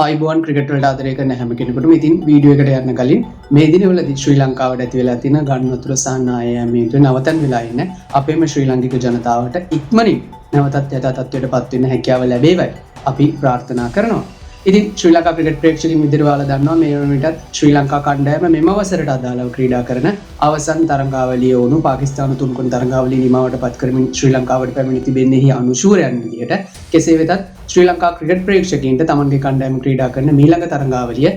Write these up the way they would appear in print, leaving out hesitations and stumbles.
ආයිබෝන් cricket වලට ආදරය කරන හැම කෙනෙකුටම ඉතින් වීඩියෝ එකට යන්න කලින් මේ දිනවලදී ශ්‍රී ලංකාවට ඇති වෙලා තියෙන ගන්නතුර සහ නායෑම හේතුවෙන් නවතන් වෙලා ඉන්න අපේම ශ්‍රී ලාංකික ජනතාවට ඉක්මනින් නැවතත් යථා තත්ත්වයට පත් වෙන්න හැකියාව ලැබේවයි අපි ප්‍රාර්ථනා කරනවා. ඉතින් ශ්‍රී ලංකා ක්‍රිකට් ප්‍රේක්ෂකයන් විදිහට ඔයාලා දන්නවා මේ වනවිටත් ශ්‍රී ලංකා කණ්ඩායම මෙම අවසරට අදාළව ක්‍රීඩා කරන අවසන් තරඟාවලිය වුණු පාකිස්තාන තුන්කොන් තරඟාවලිය නිමවට පත් කරමින් ශ්‍රී ලංකාවට පැමිණ තිබෙන්නේ හි අනුශූරයන් විදිහට කෙසේ වෙතත් ශ්‍රී ලංකා ක්‍රිකට් ප්‍රේක්ෂකයන්ට තමන්ගේ කණ්ඩායම ක්‍රීඩා කරන මීළඟ තරඟාවලිය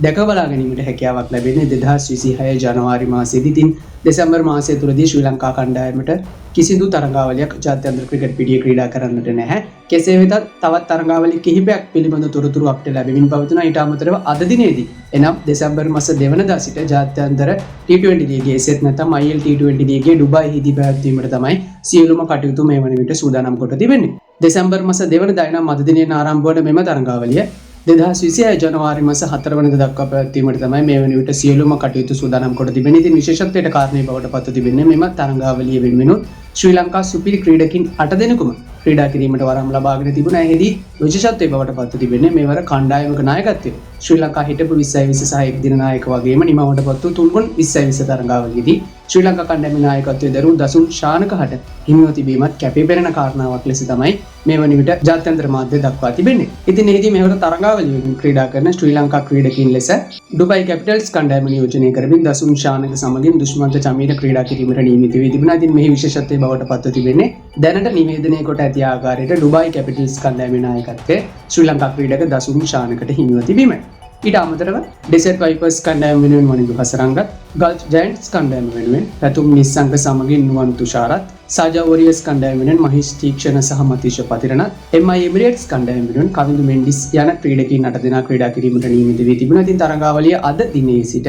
දැක බලා ගැනීමට හැකියාවක් ලැබෙන්නේ 2026 ජනවාරි මාසයේදී. ඉතින් දෙසැම්බර් මාසය තුලදී ශ්‍රී ලංකා කණ්ඩායමට කිසිදු තරඟාවලියක් ජාත්‍යන්තර ක්‍රිකට් පිටියේ ක්‍රීඩා කරන්නට නැහැ. කෙසේ වෙතත් තවත් තරඟාවලි කිහිපයක් පිළිබඳ තොරතුරු අපිට ලැබෙමින් පවතිනවා. ඊට අමතරව අද දිනේදී එනම් දෙසැම්බර් මාස 2 වෙනිදා සිට ජාත්‍යන්තර T20 ලීගයේ සෙත් නැත්නම් IL T20 ලීගයේ ඩුබායිහිදී පැවැත්වීමට තමයි සියලුම කටයුතු මේ වන විට සූදානම් කොට තිබෙන්නේ. දෙසැම්බර් මාස 2 වෙනිදා එනම් අද දිනේ ආරම්භ වන මෙම තරඟාවලිය 2026 ජනවාරි මාස 4 වෙනිදා දක්වා පැවැත්වීමට තමයි මේ වන විට සියලුම කටයුතු සූදානම් කොට තිබෙන්නේ. ඉතින් විශේෂත්වයට කාරණේ බවට පත් තිබෙන්නේ මෙම තරඟාවලිය වෙනුවෙන් ශ්‍රී ලංකා සුපිරි ක්‍රීඩකින් 8 දෙනෙකුම ක්‍රීඩා කිරීමට වරම් ලබාගෙන තිබුණා. එෙහිදී විශේෂත්වයේ බවට පත් තිබෙන්නේ මේවර කණ්ඩායමක නායකත්වය ශ්‍රී ලංකා හිටපු 2020 සහ එක් දින නායක වගේම නිමවට පත් වූ තුන්කොන් 2020 තරඟාවලියේදී ශ්‍රී ලංකා කණ්ඩායමේ නායකත්වයේ දරූ දසුන් ශානකහට හිමිව තිබීමත් කැපිපෙනෙන කාරණාවක් ලෙස තමයි මේ වන විට ජාත්‍යන්තර මාධ්‍ය දක්වා තිබෙන්නේ. ඉතින් එහිදී මේවර තරඟාවලියකින් ක්‍රීඩා කරන ශ්‍රී ලංකා ක්‍රීඩකින් ලෙස ඩුබයි කැපිටල්ස් කණ්ඩායම නියෝජනය කරමින් දසුන් ශානක සමගින් දුෂ්මන්ත චමීර ක්‍රීඩා කිරීමට නියමිත වී තිබුණා. ඉතින් මෙහි විශේෂත්වයේ බවට පත් තිබෙන්නේ දැනට නිවේදනය කොට ඇති ආකාරයට ඩුබයි කැපිටල්ස් කණ්ඩායමේ නායකත්වයේ ශ්‍රී ලංකා ක්‍රීඩක දසුන් ශානකට හිමිව තිබීමයි. ඊට අමතරව ඩෙසර්ට් වයිපර්ස් කණ්ඩායම වෙනුවෙන් වනිදු හසරංගත්, ගල්ෆ් ජයන්ට්ස් කණ්ඩායම වෙනුවෙන් පැතුම් නිස්සංග සමගින් නුවන් තුෂාරත්, සාජා වොරියර්ස් කණ්ඩායම වෙනුවෙන් මහේෂ් තීක්ෂණ සහ මතීෂ පතිරණත්, MI එමිරේට්ස් කණ්ඩායම වෙනුවෙන් කවිඳු මෙන්ඩිස් යන ක්‍රීඩකයින් 8 දෙනා ක්‍රීඩා කිරීමට නියමිත වී තිබුණා. ඉතින් තරඟාවලිය අද දිනේ සිට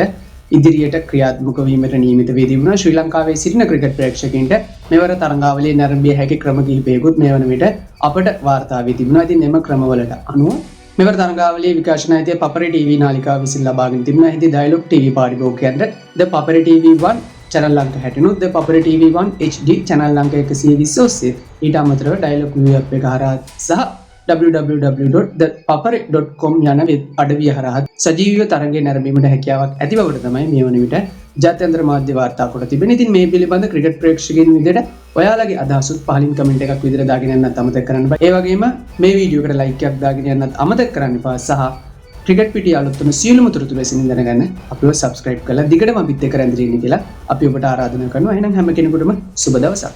ඉදිරියට ක්‍රියාත්මක වීමට නියමිත වී තිබුණා. ශ්‍රී ලංකාවේ සිටින ක්‍රිකට් ප්‍රේක්ෂකයින්ට මෙවර තරඟාවලිය නැරඹිය හැකි ක්‍රම කිහිපයකුත් මේ වන විට අපට වාර්තා වී තිබුණා. ඉතින් එම ක්‍රමවලට අනුව මෙවර තරඟාවලියේ විකාශන අයිතිය පපරි TV නාලිකාව විසින් ලබාගෙන තිබුණා. එහිදී ඩයලොග් TV පාරිභෝගිකයන්ට ද පපරි TV1 channel ලංක 69 ද පපරි TV1 HD channel ලංක 120 ඔස්සේ ඊට අමතරව ඩයලොග් view app එක හරහා සහ www.thepapare.com යන වෙබ් අඩවිය හරහා සජීවීව තරඟය නැරඹීමට හැකියාවක් ඇති බවට තමයි මේ වන විට ජාත්‍යන්තර මාධ්‍ය වාර්තා කොට තිබෙන්නේ. ඉතින් මේ පිළිබඳ ක්‍රිකට් ප්‍රේක්ෂකයන් විදිහට ඔයාලගේ අදහසුත් පහලින් කමෙන්ට් එකක් විදිහට දාගෙන යන්නත් අමතක කරන්න එපා. ඒ වගේම මේ වීඩියෝ එකට ලයික් එකක් දාගෙන යන්නත් අමතක කරන්න එපා. සහ ක්‍රිකට් පිටිය අලුත් වෙන සියලුම තොරතුරු ලෙසින් දැනගන්න අපිව subscribe කරලා දිගටම අපිත් එක්ක රැඳෙන්න කියලා අපි ඔබට ආරාධනා කරනවා. එහෙනම් හැම කෙනෙකුටම සුබ දවසක්.